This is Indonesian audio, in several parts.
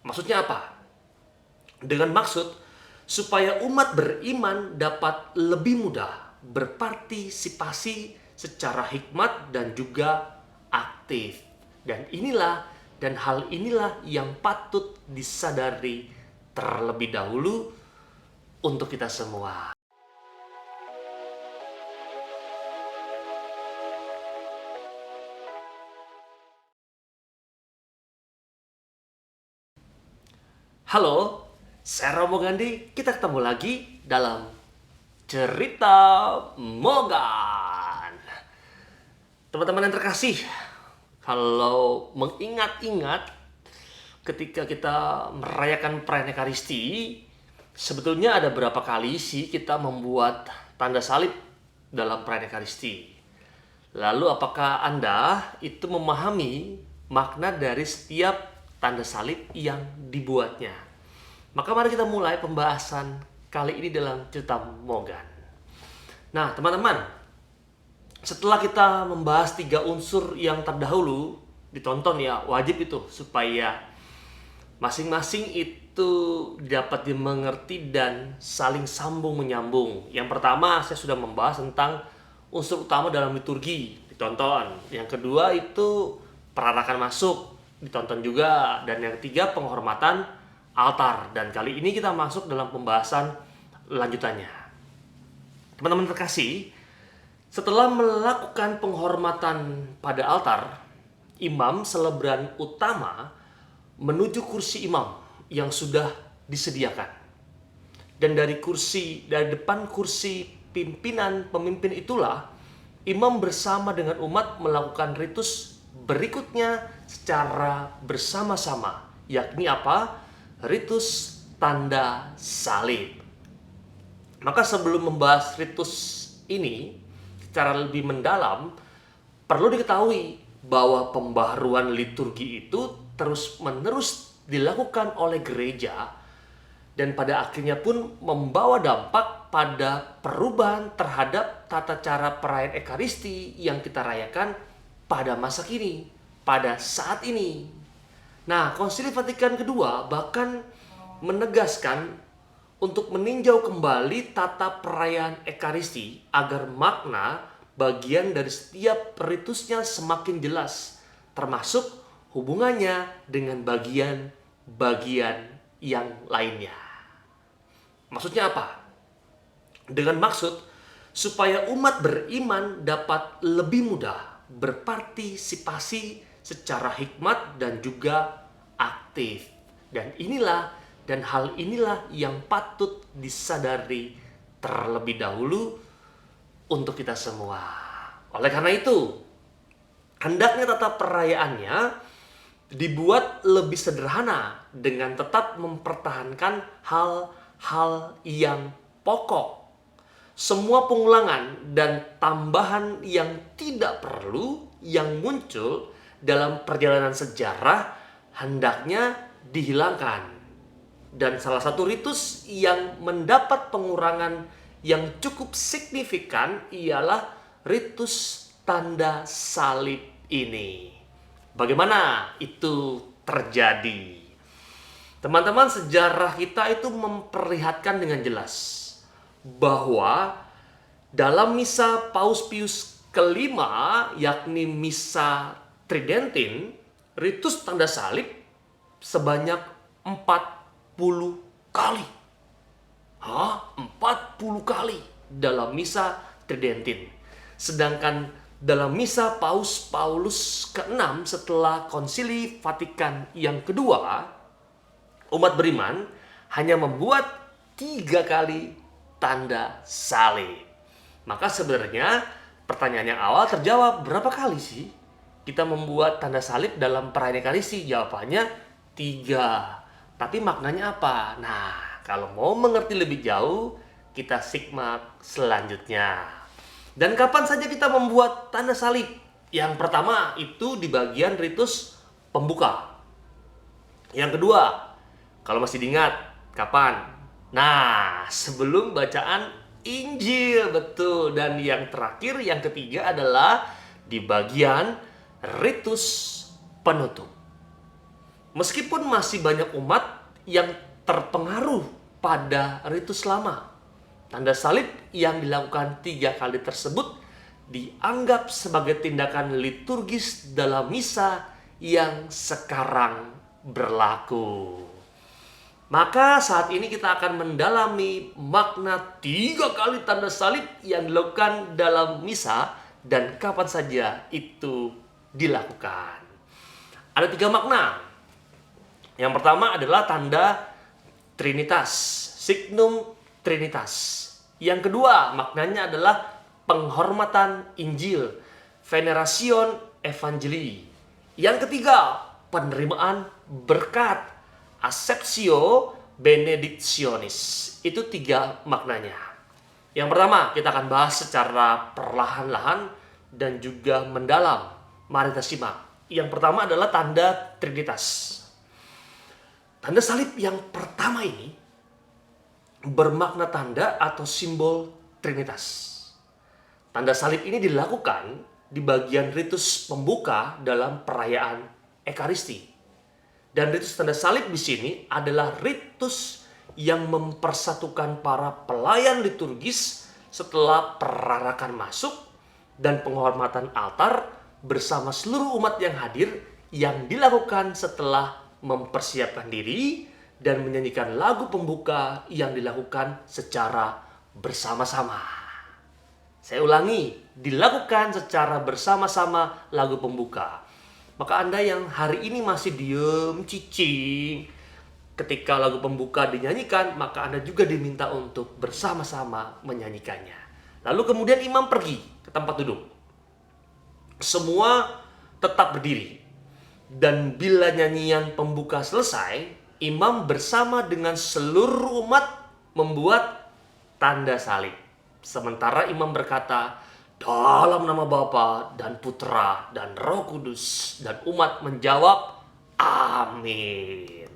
Maksudnya apa? Dengan maksud supaya umat beriman dapat lebih mudah berpartisipasi secara hikmat dan juga aktif. Dan hal inilah yang patut disadari terlebih dahulu untuk kita semua. Halo, saya Romo Gandhi. Kita ketemu lagi dalam Cerita Mogan. Teman-teman yang terkasih, kalau mengingat-ingat ketika kita merayakan perayaan Ekaristi, sebetulnya ada berapa kali sih kita membuat tanda salib dalam perayaan Ekaristi. Lalu apakah Anda itu memahami makna dari setiap tanda salib yang dibuatnya? Maka mari kita mulai pembahasan kali ini dalam Cerita Mogan. Nah, teman-teman, setelah kita membahas 3 unsur yang terdahulu, ditonton ya, wajib itu supaya masing-masing itu dapat dimengerti dan saling sambung menyambung. Yang pertama, saya sudah membahas tentang unsur utama dalam liturgi, ditonton. Yang kedua itu perarakan masuk, ditonton juga. Dan yang ketiga penghormatan altar. Dan kali ini kita masuk dalam pembahasan lanjutannya. Teman-teman terkasih, setelah melakukan penghormatan pada altar, imam selebran utama menuju kursi imam yang sudah disediakan. Dan dari depan kursi pemimpin itulah imam bersama dengan umat melakukan ritus berikutnya secara bersama-sama, yakni apa? Ritus tanda salib. Maka sebelum membahas ritus ini secara lebih mendalam, perlu diketahui bahwa pembaharuan liturgi itu terus-menerus dilakukan oleh gereja dan pada akhirnya pun membawa dampak pada perubahan terhadap tata cara perayaan Ekaristi yang kita rayakan pada masa kini, pada saat ini. Nah, Konsili Vatikan II bahkan menegaskan untuk meninjau kembali tata perayaan Ekaristi agar makna bagian dari setiap ritusnya semakin jelas, termasuk hubungannya dengan bagian-bagian yang lainnya. Maksudnya apa? Dengan maksud supaya umat beriman dapat lebih mudah berpartisipasi secara hikmat dan juga aktif. Dan hal inilah yang patut disadari terlebih dahulu untuk kita semua. Oleh karena itu, hendaknya tata perayaannya dibuat lebih sederhana dengan tetap mempertahankan hal-hal yang pokok. Semua pengulangan dan tambahan yang tidak perlu yang muncul dalam perjalanan sejarah hendaknya dihilangkan. Dan salah satu ritus yang mendapat pengurangan yang cukup signifikan ialah ritus tanda salib ini. Bagaimana itu terjadi? Teman-teman, sejarah kita itu memperlihatkan dengan jelas bahwa dalam misa Paus Pius kelima, yakni misa Tridentin, ritus tanda salib sebanyak 40 kali. 40 kali dalam misa Tridentin. Sedangkan dalam misa Paus Paulus ke-6 setelah Konsili Vatikan yang kedua, umat beriman hanya membuat 3 kali tanda salib. Maka sebenarnya pertanyaan yang awal terjawab, berapa kali sih kita membuat tanda salib dalam perayaan Ekaristi? Jawabannya 3. Tapi maknanya apa? Nah, kalau mau mengerti lebih jauh, kita simak selanjutnya. Dan kapan saja kita membuat tanda salib? Yang pertama itu di bagian ritus pembuka. Yang kedua, kalau masih diingat, kapan? Nah, sebelum bacaan Injil, betul. Dan yang terakhir, yang ketiga adalah di bagian ritus penutup. Meskipun masih banyak umat yang terpengaruh pada ritus lama, tanda salib yang dilakukan 3 kali tersebut dianggap sebagai tindakan liturgis dalam misa yang sekarang berlaku. Maka saat ini kita akan mendalami makna 3 kali tanda salib yang dilakukan dalam misa dan kapan saja itu dilakukan. Ada 3 makna. Yang pertama adalah tanda Trinitas, signum Trinitas. Yang kedua maknanya adalah penghormatan Injil, veneration evangelii. Yang ketiga, penerimaan berkat, acceptio benedictionis. Itu 3 maknanya. Yang pertama, kita akan bahas secara perlahan-lahan dan juga mendalam. Mari kita simak. Yang pertama adalah tanda Trinitas. Tanda salib yang pertama ini bermakna tanda atau simbol Trinitas. Tanda salib ini dilakukan di bagian ritus pembuka dalam perayaan Ekaristi. Dan ritus tanda salib di sini adalah ritus yang mempersatukan para pelayan liturgis setelah perarakan masuk dan penghormatan altar bersama seluruh umat yang hadir, yang dilakukan setelah mempersiapkan diri dan menyanyikan lagu pembuka yang dilakukan secara bersama-sama. Saya ulangi, dilakukan secara bersama-sama lagu pembuka. Maka Anda yang hari ini masih diem, cicing, ketika lagu pembuka dinyanyikan, maka Anda juga diminta untuk bersama-sama menyanyikannya. Lalu kemudian imam pergi ke tempat duduk. Semua tetap berdiri. Dan bila nyanyian pembuka selesai, imam bersama dengan seluruh umat membuat tanda salib. Sementara imam berkata, dalam nama Bapa dan Putra dan Roh Kudus, dan umat menjawab, amin.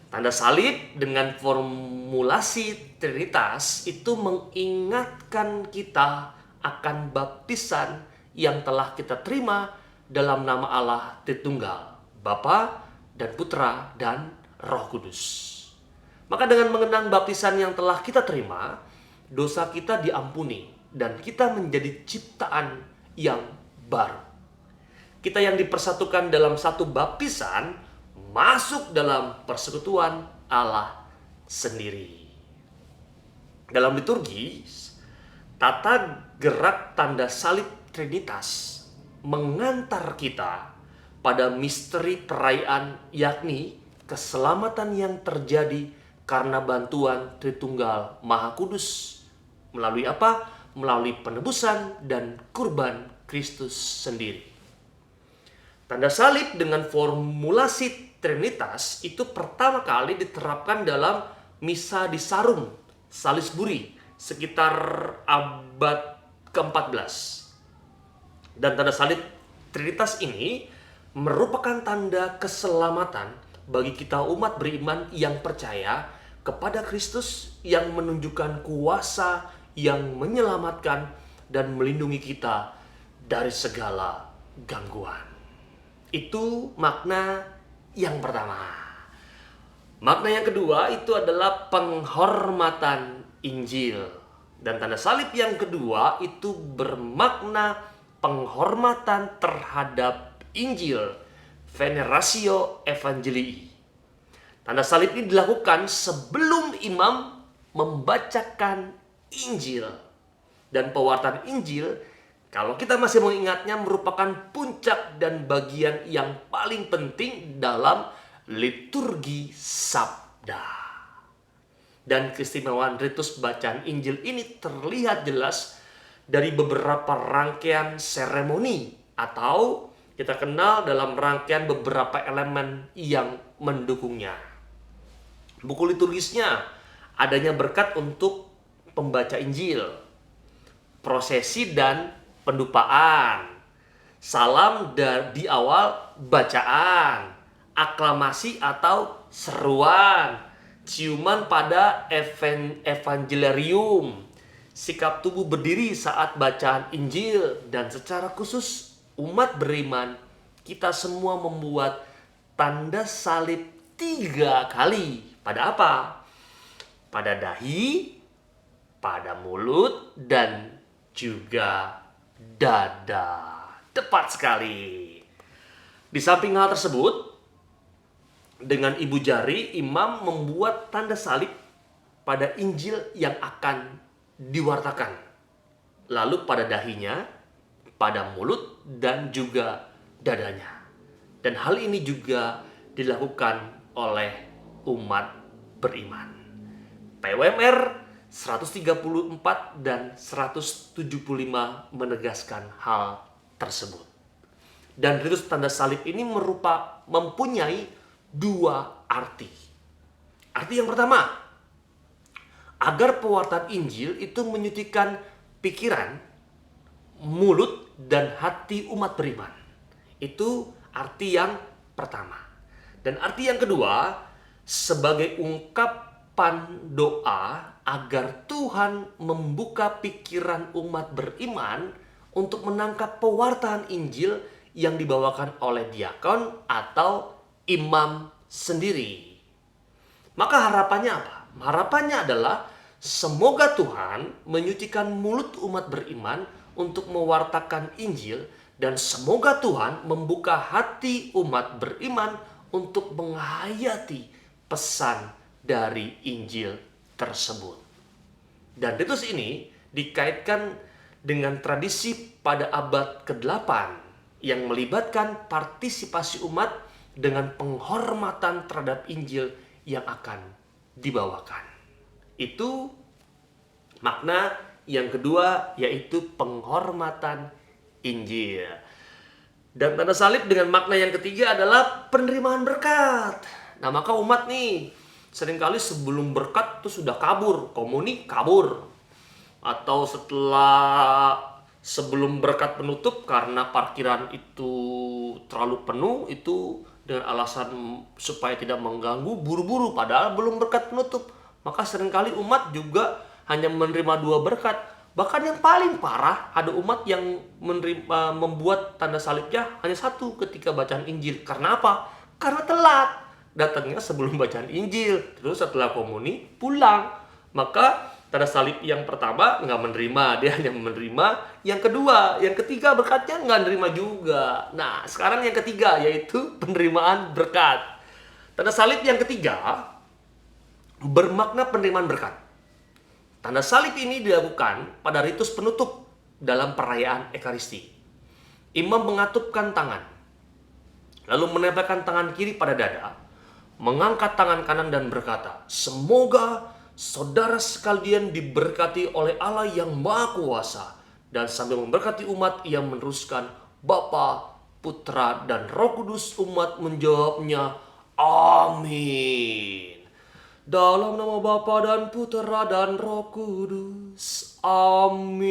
Tanda salib dengan formulasi Trinitas itu mengingatkan kita akan baptisan yang telah kita terima dalam nama Allah Tritunggal, Bapa dan Putra dan Roh Kudus. Maka dengan mengenang baptisan yang telah kita terima, dosa kita diampuni dan kita menjadi ciptaan yang baru. Kita yang dipersatukan dalam satu baptisan masuk dalam persekutuan Allah sendiri. Dalam liturgi, tata gerak tanda salib Trinitas mengantar kita pada misteri perayaan, yakni keselamatan yang terjadi karena bantuan Tritunggal Maha Kudus. Melalui apa? Melalui penebusan dan kurban Kristus sendiri. Tanda salib dengan formulasi Trinitas itu pertama kali diterapkan dalam misa di Sarum, Salisbury, sekitar abad ke-14. Dan tanda salib Trinitas ini merupakan tanda keselamatan bagi kita umat beriman yang percaya kepada Kristus yang menunjukkan kuasa yang menyelamatkan dan melindungi kita dari segala gangguan. Itu makna yang pertama. Makna yang kedua itu adalah penghormatan Injil. Dan tanda salib yang kedua itu bermakna penghormatan terhadap Injil, veneratio evangelii. Tanda salib ini dilakukan sebelum imam membacakan Injil. Dan pewartaan Injil, kalau kita masih mengingatnya, merupakan puncak dan bagian yang paling penting dalam liturgi sabda. Dan keistimewaan ritus bacaan Injil ini terlihat jelas dari beberapa rangkaian seremoni atau kita kenal dalam rangkaian beberapa elemen yang mendukungnya. Buku liturgisnya adanya berkat untuk pembaca Injil, prosesi dan pendupaan, salam di awal bacaan, aklamasi atau seruan, ciuman pada evangeliarium, sikap tubuh berdiri saat bacaan Injil, dan secara khusus umat beriman kita semua membuat tanda salib 3 kali. Pada apa? Pada dahi, pada mulut, dan juga dada. Tepat sekali. Di samping hal tersebut, dengan ibu jari, imam membuat tanda salib pada Injil yang akan diwartakan. Lalu pada dahinya, pada mulut, dan juga dadanya. Dan hal ini juga dilakukan oleh umat beriman. PWMR 134 dan 175 menegaskan hal tersebut. Dan ritus tanda salib ini mempunyai 2 arti. Arti yang pertama, agar pewartaan Injil itu menyucikan pikiran, mulut, dan hati umat beriman. Itu arti yang pertama. Dan arti yang kedua, sebagai ungkapan doa agar Tuhan membuka pikiran umat beriman untuk menangkap pewartaan Injil yang dibawakan oleh diakon atau imam sendiri. Maka harapannya apa? Harapannya adalah semoga Tuhan menyucikan mulut umat beriman untuk mewartakan Injil, dan semoga Tuhan membuka hati umat beriman untuk menghayati pesan dari Injil tersebut. Dan ritus ini dikaitkan dengan tradisi pada abad ke-8 yang melibatkan partisipasi umat dengan penghormatan terhadap Injil yang akan dibawakan. Itu makna yang kedua, yaitu penghormatan Injil. Dan tanda salib dengan makna yang ketiga adalah penerimaan berkat. Nah, maka umat nih seringkali sebelum berkat itu sudah kabur, komuni kabur. Atau sebelum berkat penutup karena parkiran itu terlalu penuh, itu dengan alasan supaya tidak mengganggu, buru-buru padahal belum berkat penutup. Maka seringkali umat juga hanya menerima 2 berkat. Bahkan yang paling parah, ada umat yang membuat tanda salibnya hanya 1 ketika bacaan Injil. Karena apa? Karena telat. Datangnya sebelum bacaan Injil, terus setelah komuni pulang. Maka tanda salib yang pertama nggak menerima, dia hanya menerima. Yang kedua, yang ketiga berkatnya nggak menerima juga. Nah, sekarang yang ketiga, yaitu penerimaan berkat. Tanda salib yang ketiga bermakna penerimaan berkat. Tanda salib ini dilakukan pada ritus penutup dalam perayaan Ekaristi. Imam mengatupkan tangan, lalu menempelkan tangan kiri pada dada, mengangkat tangan kanan dan berkata, "Semoga saudara sekalian diberkati oleh Allah yang Maha Kuasa." Dan sambil memberkati umat, ia meneruskan, "Bapa, Putra, dan Roh Kudus." Umat menjawabnya, "Amin." Dalam nama Bapa dan Putra dan Roh Kudus. Amin.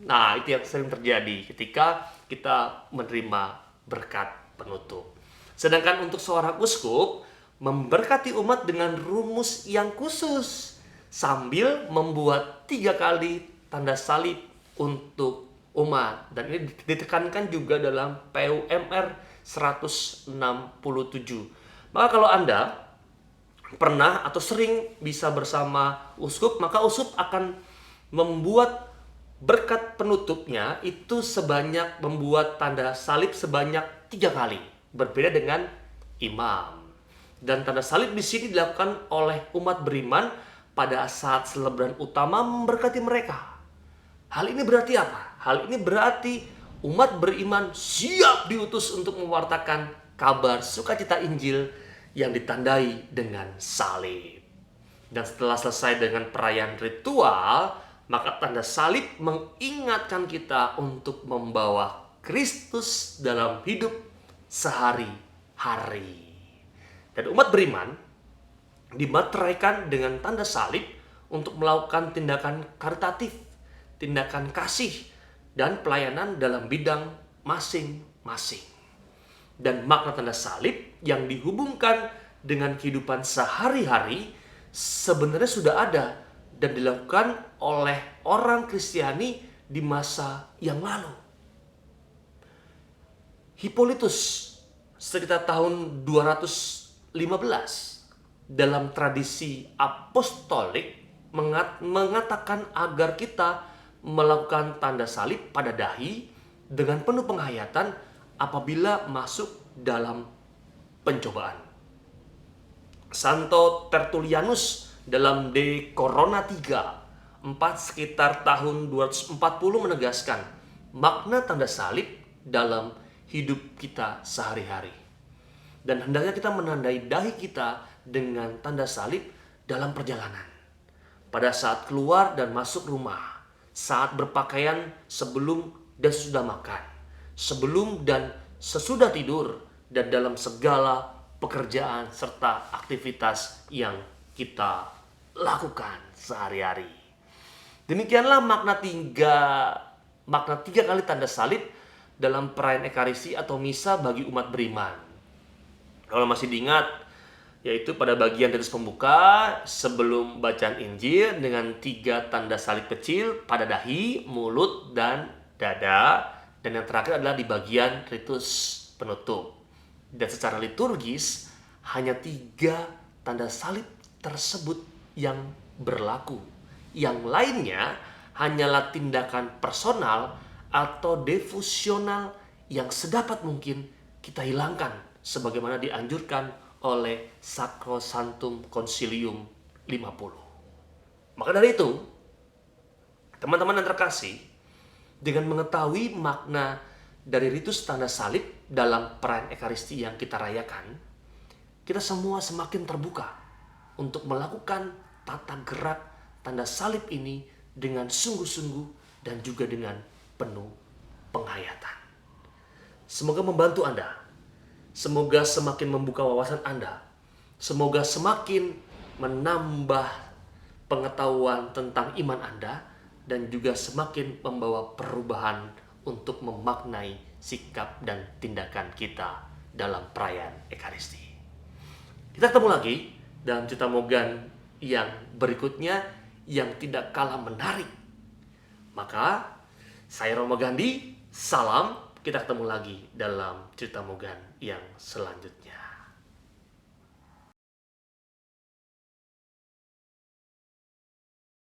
Nah, itu yang sering terjadi ketika kita menerima berkat penutup. Sedangkan untuk seorang uskup memberkati umat dengan rumus yang khusus sambil membuat 3 kali tanda salib untuk umat. Dan ini ditekankan juga dalam PUMR 167. Maka kalau Anda pernah atau sering bisa bersama uskup, maka uskup akan membuat berkat penutupnya itu membuat tanda salib sebanyak 3 kali, berbeda dengan imam. Dan tanda salib di sini dilakukan oleh umat beriman pada saat selebaran utama memberkati mereka. Hal ini berarti apa? Hal ini berarti umat beriman siap diutus untuk mewartakan kabar sukacita Injil yang ditandai dengan salib. Dan setelah selesai dengan perayaan ritual, maka tanda salib mengingatkan kita untuk membawa Kristus dalam hidup sehari-hari. Dan umat beriman dimateraikan dengan tanda salib untuk melakukan tindakan karitatif, tindakan kasih, dan pelayanan dalam bidang masing-masing. Dan makna tanda salib yang dihubungkan dengan kehidupan sehari-hari sebenarnya sudah ada dan dilakukan oleh orang Kristiani di masa yang lalu. Hippolytus, sekitar tahun 215 dalam tradisi apostolik mengatakan agar kita melakukan tanda salib pada dahi dengan penuh penghayatan apabila masuk dalam pencobaan. Santo Tertullianus dalam De Corona 3 sekitar tahun 240 menegaskan makna tanda salib dalam hidup kita sehari-hari. Dan hendaknya kita menandai dahi kita dengan tanda salib dalam perjalanan. Pada saat keluar dan masuk rumah, saat berpakaian, sebelum dan sesudah makan, sebelum dan sesudah tidur, dan dalam segala pekerjaan serta aktivitas yang kita lakukan sehari-hari. Demikianlah makna tiga kali tanda salib dalam perayaan Ekaristi atau misa bagi umat beriman. Kalau masih diingat, yaitu pada bagian tetes pembuka sebelum bacaan Injil dengan 3 tanda salib kecil pada dahi, mulut, dan dada. Dan yang terakhir adalah di bagian ritus penutup. Dan secara liturgis hanya 3 tanda salib tersebut yang berlaku. Yang lainnya hanyalah tindakan personal atau devosional yang sedapat mungkin kita hilangkan sebagaimana dianjurkan oleh Sacrosanctum Concilium 50. Maka dari itu, teman-teman yang terkasih, dengan mengetahui makna dari ritus tanda salib dalam perayaan Ekaristi yang kita rayakan, kita semua semakin terbuka untuk melakukan tata gerak tanda salib ini dengan sungguh-sungguh dan juga dengan penuh penghayatan. Semoga membantu Anda. Semoga semakin membuka wawasan Anda. Semoga semakin menambah pengetahuan tentang iman Anda dan juga semakin membawa perubahan untuk memaknai sikap dan tindakan kita dalam perayaan Ekaristi. Kita ketemu lagi dalam cerita Mogan yang berikutnya yang tidak kalah menarik. Maka saya Romo Gandhi, salam. Kita ketemu lagi dalam cerita Mogan yang selanjutnya.